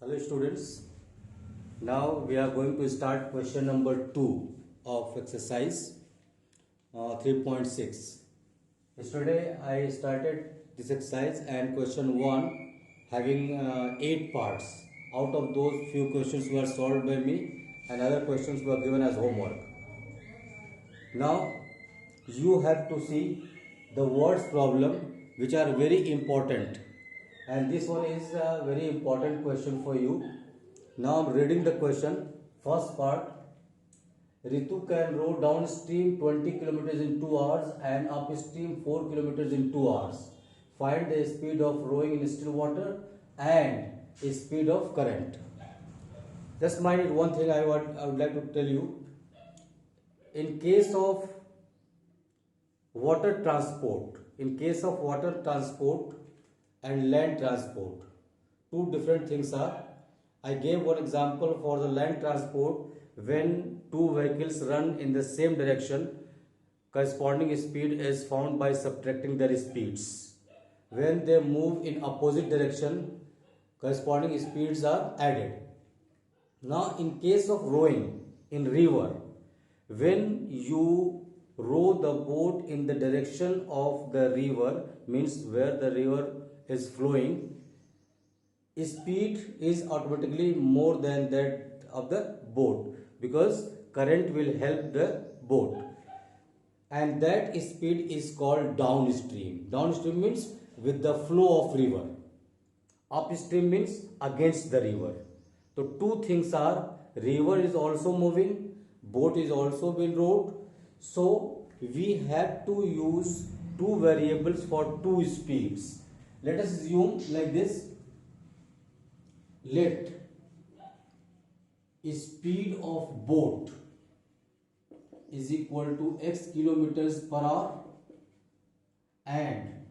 Hello students, now we are going to start question number 2 of exercise 3.6. Yesterday I started this exercise and question 1 having 8 parts. Out of those few questions were solved by me and other questions were given as homework. Now you have to see the words problem which are very important, and this one is a very important question for you. Now I'm reading the question. First part, Ritu can row downstream 20 kilometers in 2 hours and upstream 4 kilometers in 2 hours. Find the speed of rowing in still water and speed of current. Just mind it, one thing I would like to tell you. In case of water transport and land transport, two different things are. I gave one example for the land transport. When two vehicles run in the same direction, corresponding speed is found by subtracting their speeds. When they move in opposite direction, corresponding speeds are added. Now in case of rowing in river, when you row the boat in the direction of the river, means where the river is flowing, speed is automatically more than that of the boat, because current will help the boat, and that speed is called downstream. Downstream means with the flow of river. Upstream means against the river. So two things are, river is also moving, boat is also being rowed. So we have to use two variables for two speeds. Let us assume like this. Let speed of boat is equal to x kilometers per hour and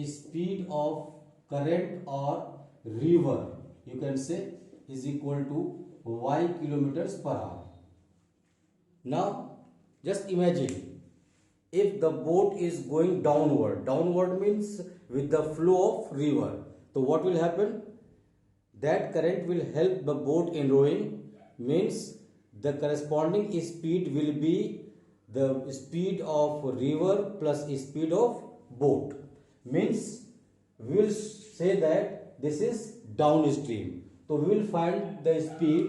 speed of current or river, you can say, is equal to y kilometers per hour. Now just imagine if the boat is going downward means with the flow of river. So what will happen? That current will help the boat in rowing, means the corresponding speed will be the speed of river plus speed of boat, means we will say that this is downstream. So we will find the speed.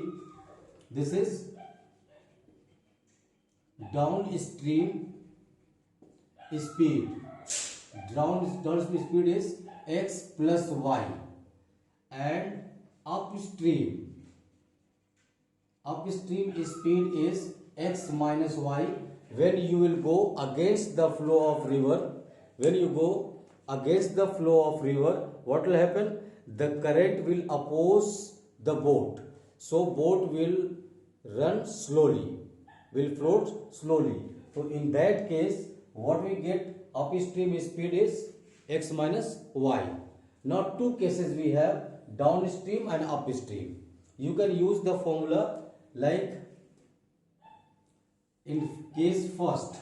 This is downstream speed. Downstream speed is x plus y, and upstream speed is x minus y. When you will go against the flow of river, what will happen? The current will oppose the boat, so boat will run slowly, will float slowly. So in that case, what we get? Upstream speed is x minus y. Now two cases we have, downstream and upstream. You can use the formula like in case first,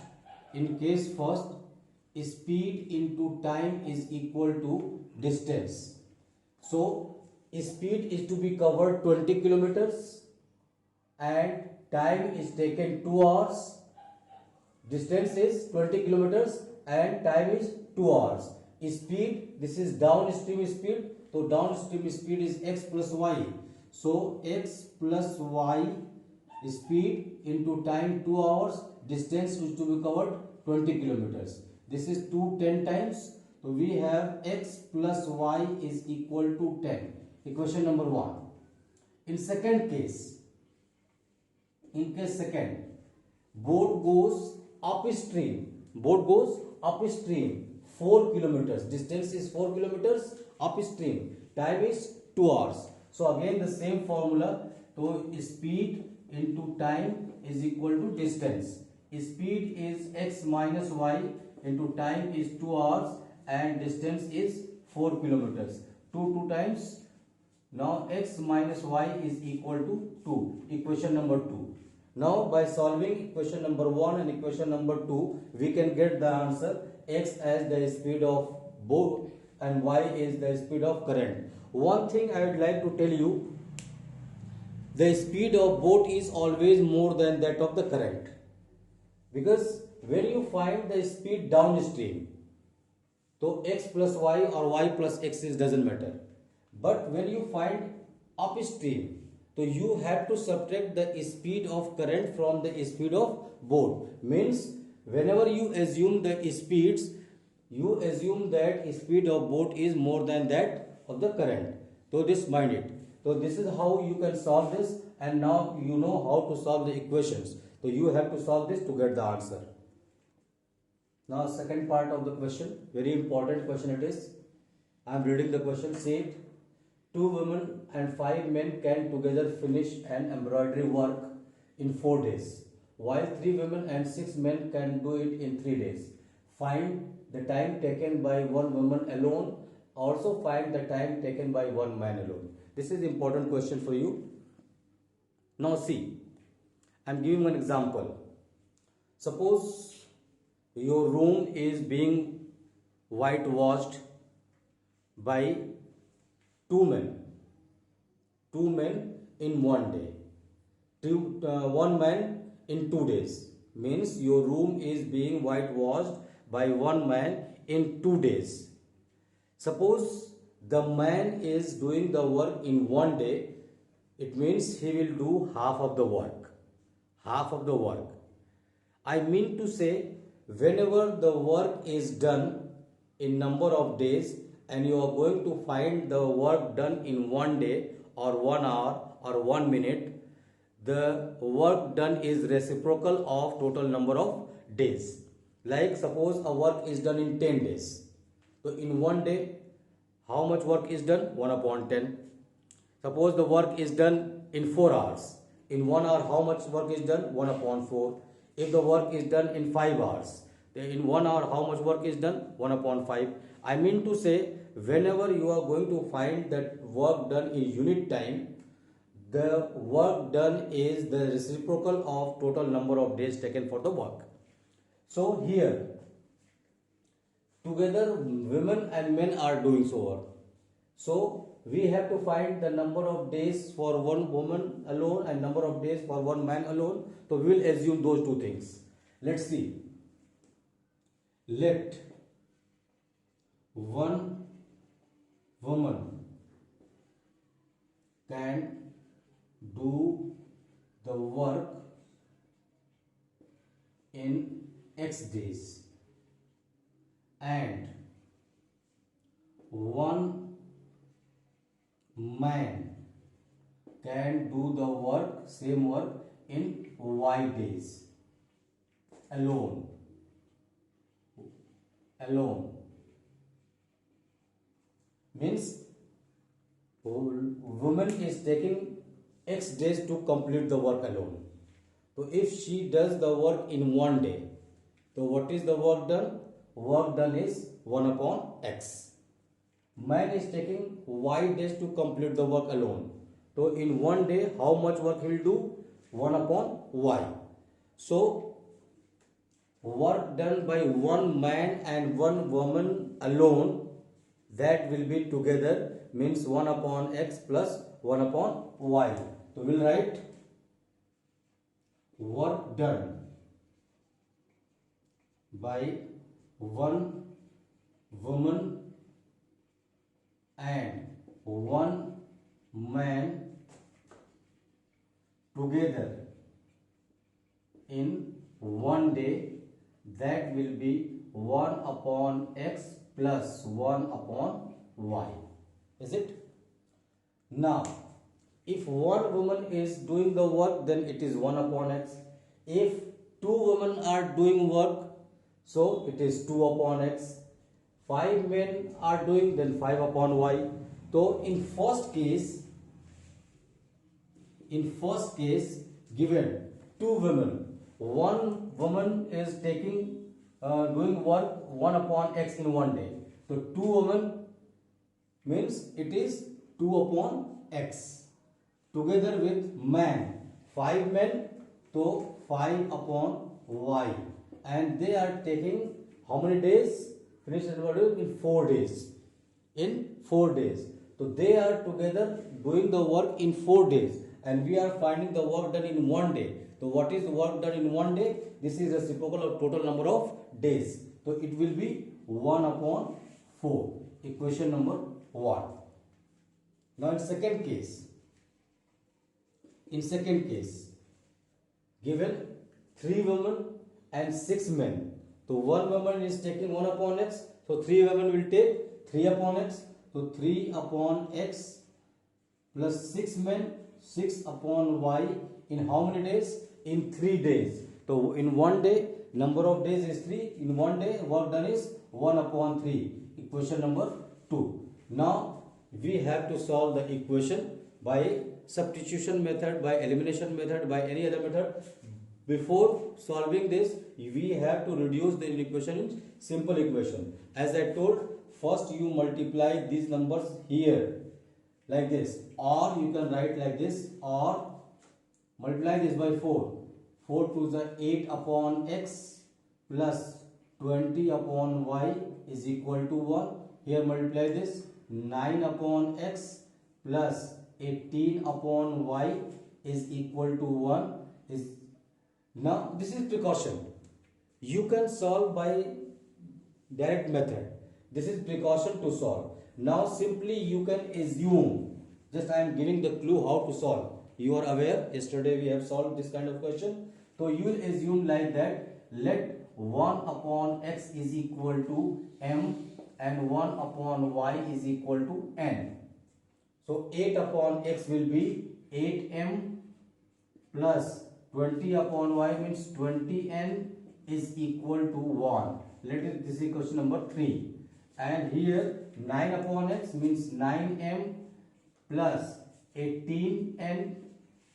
speed into time is equal to distance. So speed is to be covered 20 kilometers and time is taken 2 hours. Distance is 20 kilometers and time is 2 hours. Speed, this is downstream speed. So downstream speed is x plus y. So x plus y speed into time 2 hours, distance is to be covered 20 kilometers. This is 2 10 times. So we have x plus y is equal to 10. Equation number 1. In case second, boat goes upstream 4 kilometers. Distance is 4 kilometers upstream. Time is 2 hours. So again the same formula. So speed into time is equal to distance. Speed is x minus y into time is 2 hours and distance is 4 kilometers. 2 times. Now x minus y is equal to 2. Equation number 2. Now by solving equation number 1 and equation number 2, we can get the answer. X as the speed of boat and y is the speed of current. one thing I would like to tell you, the speed of boat is always more than that of the current, because when you find the speed downstream, so x plus y or y plus x is doesn't matter, but when you find upstream, so you have to subtract the speed of current from the speed of boat. Means whenever you assume the speeds, you assume that speed of boat is more than that of the current. So this mind it. So this is how you can solve this, and now you know how to solve the equations. So you have to solve this to get the answer. Now second part of the question, very important question it is. I am reading the question. Said 2 women and 5 men can together finish an embroidery work in 4 days, while 3 women and 6 men can do it in 3 days. Find the time taken by 1 woman alone. Also find the time taken by 1 man alone. This is the important question for you. Now see, I am giving an example. Suppose your room is being whitewashed by 2 men. 2 men in 1 day. 1 man in 2 days. Means your room is being whitewashed by 1 man in 2 days. Suppose the man is doing the work in 1 day, it means he will do half of the work. Half of the work. I mean to say, whenever the work is done in number of days and you are going to find the work done in 1 day or 1 hour or 1 minute, the work done is reciprocal of total number of days. Like suppose a work is done in 10 days. So in 1 day, how much work is done? 1 upon 10. Suppose the work is done in 4 hours. In 1 hour, how much work is done? 1 upon 4. If the work is done in 5 hours, then in 1 hour, how much work is done? 1 upon 5. I mean to say, whenever you are going to find that work done in unit time, the work done is the reciprocal of total number of days taken for the work. So here, together women and men are doing so work. So we have to find the number of days for 1 woman alone and number of days for 1 man alone. So we will assume those 2 things. Let's see. Let 1 woman can do the work in X days and 1 man can do the work, same work in Y days alone. Means woman is taking X days to complete the work alone. So if she does the work in 1 day, so what is the work done? Work done is 1 upon X. Man is taking Y days to complete the work alone. So in 1 day, how much work he will do? 1 upon Y. So work done by 1 man and 1 woman alone, that will be together, means 1 upon X plus 1 upon Y. So we will write work done by 1 woman and 1 man together in 1 day, that will be 1 upon X plus 1 upon Y. Is it? Now, if 1 woman is doing the work, then it is 1 upon X. If 2 women are doing work, so it is 2 upon X. 5 men are doing, then 5 upon Y. So in first case, given 2 women, 1 woman is taking doing work 1 upon X in 1 day. So 2 women means it is 2 upon X together with man, 5 men, so 5 upon Y, and they are taking how many days? Finish in 4 days. In 4 days. So they are together doing the work in 4 days, and we are finding the work done in 1 day. So what is the work done in 1 day? This is reciprocal of total number of days. So it will be 1 upon 4. Equation number 1. Now in second case, given 3 women and 6 men. So 1 woman is taking 1 upon x. So 3 women will take 3 upon x. So 3 upon x plus 6 men, 6 upon y in how many days? In 3 days. So in 1 day, number of days is 3. In 1 day, work done is 1 upon 3. Equation number 2. Now we have to solve the equation by substitution method, by elimination method, by any other method. Before solving this, we have to reduce the equation in simple equation. As I told, first you multiply these numbers here like this, or you can write like this, or multiply this by 4. 4 to the 8 upon x plus 20 upon y is equal to 1. Here multiply this, 9 upon x plus 18 upon y is equal to 1. Now this is precaution. You can solve by direct method. This is precaution to solve. Now simply you can assume. Just I am giving the clue how to solve. You are aware, yesterday we have solved this kind of question. So you will assume like that, let 1 upon x is equal to m and 1 upon y is equal to n. So 8 upon x will be 8m plus 20 upon y means 20n is equal to 1. Let it, this is question number 3. And here 9 upon x means 9m plus 18n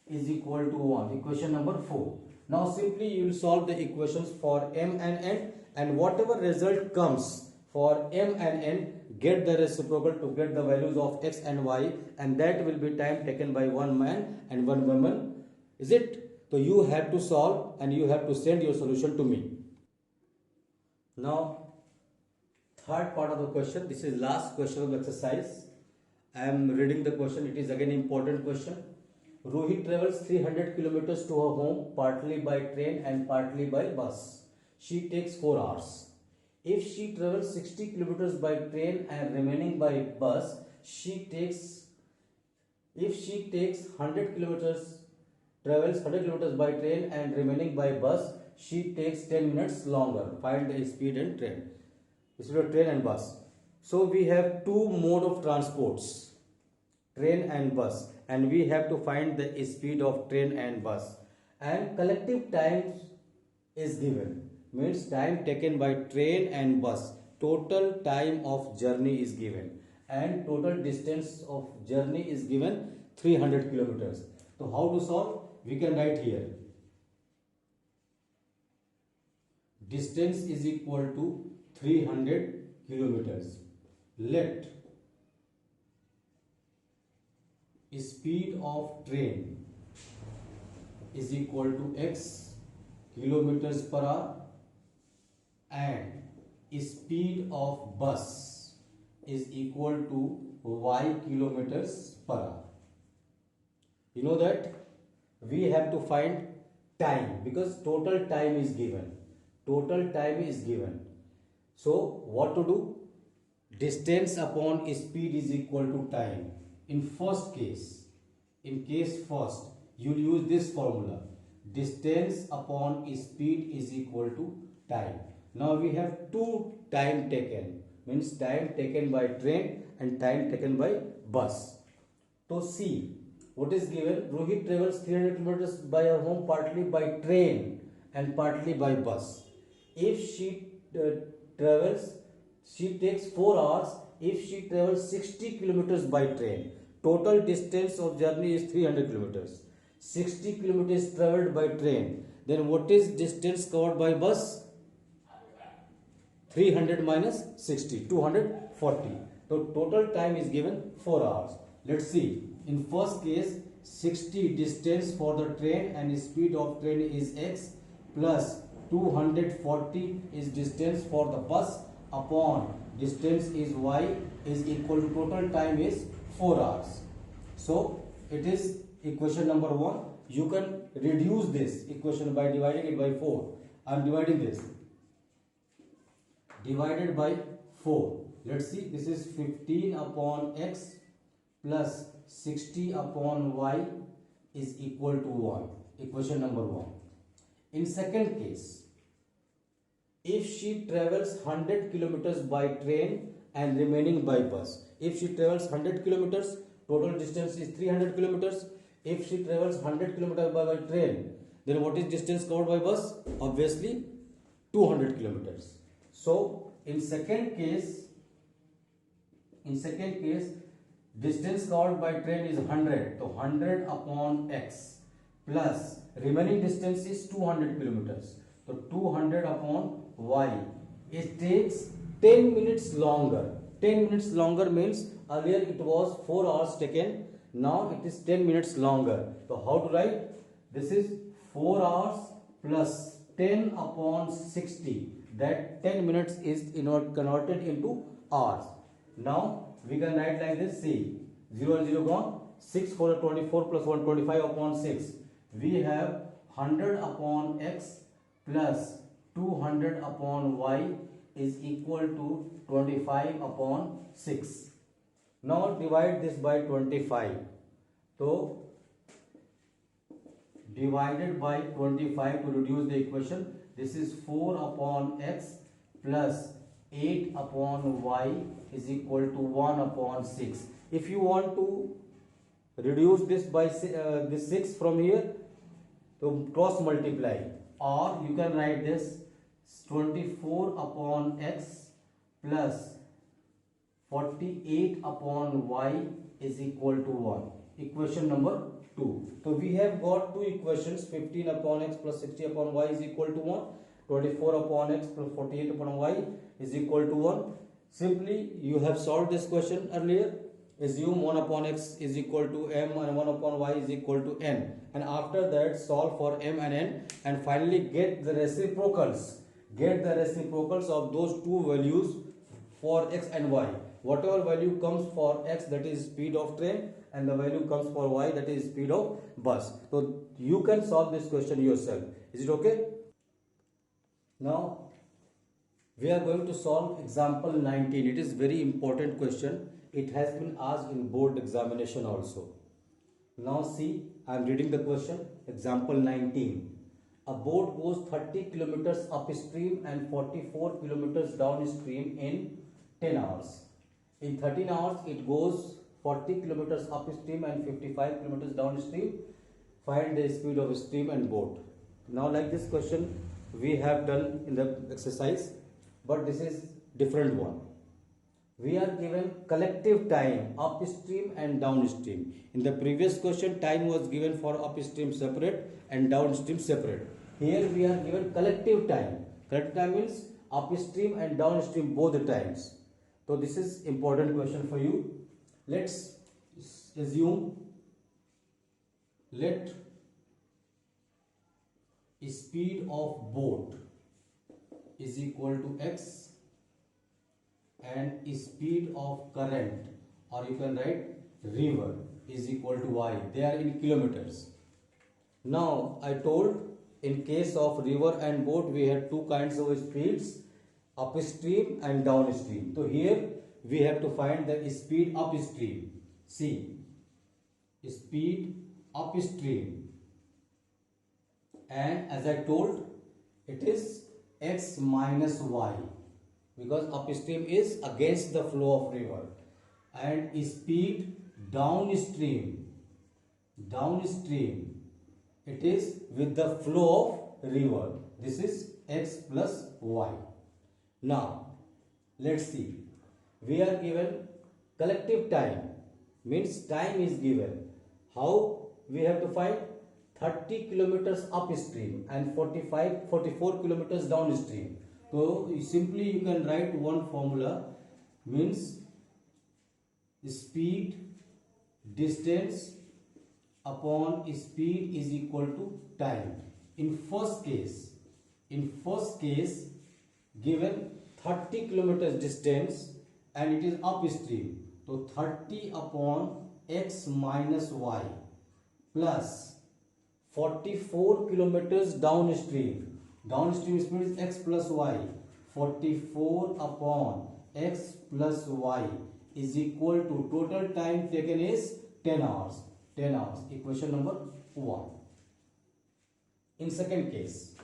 is equal to 1. Equation number 4. Now simply you will solve the equations for m and n, and whatever result comes for m and n, get the reciprocal to get the values of x and y, and that will be time taken by one man and one woman. Is it? So you have to solve and you have to send your solution to me. Now third part of the question, this is last question of the exercise. I am reading the question. It is again important question. Ruhi travels 300 kilometers to her home, partly by train and partly by bus. She takes 4 hours. If she travels 60 kilometers by train and remaining by bus, if she takes 100 kilometers, travels 100 kilometers by train and remaining by bus, she takes 10 minutes longer. Find the speed and train. Speed of train and bus. So we have two mode of transports, train and bus, and we have to find the speed of train and bus, and collective time is given, means time taken by train and bus, total time of journey is given, and total distance of journey is given 300 kilometers. So how to solve? We can write here, distance is equal to 300 kilometers. Let speed of train is equal to x kilometers per hour and speed of bus is equal to y kilometers per hour. You know that we have to find time because total time is given. Total time is given. So what to do? Distance upon speed is equal to time. In first case, first, you will use this formula. Distance upon speed is equal to time. Now we have two time taken, means time taken by train and time taken by bus. So see, what is given? Rohit travels 300 kilometers by her home partly by train and partly by bus. If she she takes 4 hours. If she travels 60 kilometers by train, total distance of journey is 300 kilometers. 60 kilometers traveled by train. Then what is distance covered by bus? 300 minus 60, 240. So total time is given 4 hours. Let's see. In first case, 60 distance for the train and speed of train is x plus 240 is distance for the bus upon distance is y is equal to total time is 4 hours. So it is equation number 1. You can reduce this equation by dividing it by 4. I am dividing this. Divided by 4. Let's see, this is 15 upon x plus 60 upon y is equal to 1. Equation number 1. In second case, if she travels 100 kilometers by train and remaining by bus. If she travels 100 kilometers, total distance is 300 kilometers. If she travels 100 kilometers by train, then what is distance covered by bus? Obviously 200 kilometers. So in second case, distance covered by train is 100. So 100 upon x plus remaining distance is 200 kilometers. So 200 upon y. It takes 10 minutes longer. 10 minutes longer means earlier it was 4 hours taken. Now it is 10 minutes longer. So how to write? This is 4 hours plus 10 upon 60. That 10 minutes is converted into hours. Now we can write like this. See, 0 and 0 gone. 6 4 24 plus 125 upon 6. We have 100 upon x plus 200 upon y is equal to 25 upon 6. Now divide this by 25. So divided by 25 to reduce the equation. This is 4 upon x plus 8 upon y is equal to 1 upon 6. If you want to reduce this by this 6 from here, to cross multiply, or you can write this 24 upon x plus 48 upon y is equal to 1. Equation number 2. So we have got two equations. 15 upon x plus 60 upon y is equal to 1. 24 upon x plus 48 upon y is equal to 1. Simply you have solved this question earlier. Assume 1 upon x is equal to m and 1 upon y is equal to n, and after that solve for m and n, and finally get the reciprocals. Get the reciprocals of those two values for x and y. Whatever value comes for x, that is speed of train, and the value comes for y, that is speed of bus. So you can solve this question yourself. Is it okay? Now we are going to solve example 19. It is very important question. It has been asked in board examination also. Now see, I am reading the question. Example 19. A boat goes 30 kilometers upstream and 44 kilometers downstream in 10 hours. In 13 hours, it goes 40 kilometers upstream and 55 kilometers downstream. Find the speed of stream and boat. Now, like this question we have done in the exercise, but this is different one. We are given collective time upstream and downstream. In the previous question, time was given for upstream separate and downstream separate. Here we are given collective time. Collective time means upstream and downstream both the times. So this is important question for you. Let's assume, let speed of boat is equal to x and speed of current, or you can write river, is equal to y. They are in kilometers. Now I told in case of river and boat we have two kinds of speeds, upstream and downstream. So here we have to find the speed upstream. See, speed upstream, and as I told, it is x minus y, because upstream is against the flow of river, and speed downstream, it is with the flow of river. This is x plus y. Now let's see, we are given collective time, means time is given. How we have to find? 30 kilometers upstream and 44 kilometers downstream. So simply you can write one formula, means speed distance upon speed is equal to time. In first case given 30 kilometers distance and it is upstream. तो 30 upon x minus y plus 44 kilometres downstream speed x plus y 44 upon x plus y is equal to total time taken is 10 hours. Equation number 1. In second case,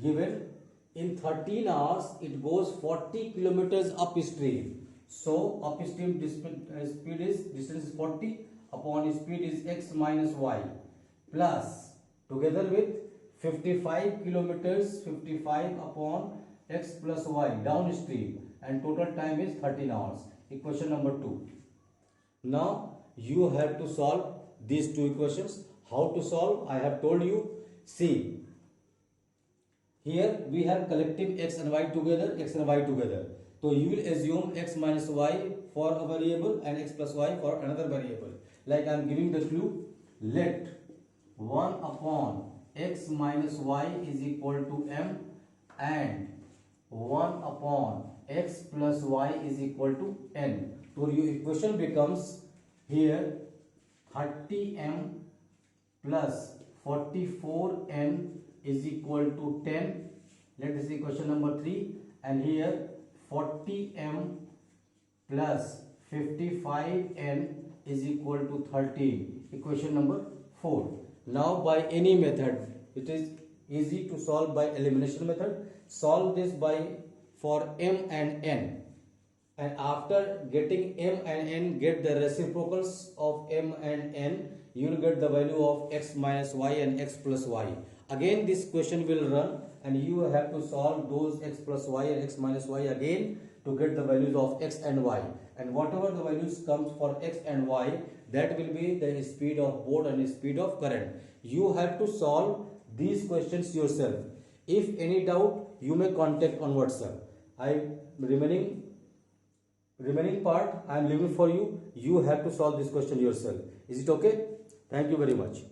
given in 13 hours it goes 40 kilometers upstream. So upstream distance is 40 upon speed is x minus y plus together with 55 kilometers 55 upon x plus y downstream and total time is 13 hours. Equation number 2. Now you have to solve these two equations. How to solve? I have told you. See, here we have collective x and y together. So you will assume x minus y for a variable and x plus y for another variable. Like I am giving the clue. Let 1 upon x minus y is equal to m and 1 upon x plus y is equal to n. So your equation becomes here 30m plus 44n is equal to 10. Let this is equation number 3, and here 40m plus 55n is equal to 13. Equation number 4. Now by any method, it is easy to solve by elimination method. Solve this by for m and n, and after getting m and n, get the reciprocals of m and n. You will get the value of x minus y and x plus y. Again this question will run and you have to solve those x plus y and x minus y again to get the values of x and y, and whatever the values comes for x and y, that will be the speed of boat and speed of current. You have to solve these questions yourself. If any doubt, you may contact on WhatsApp. Remaining part I am leaving for you. You have to solve this question yourself. Is it okay? Thank you very much.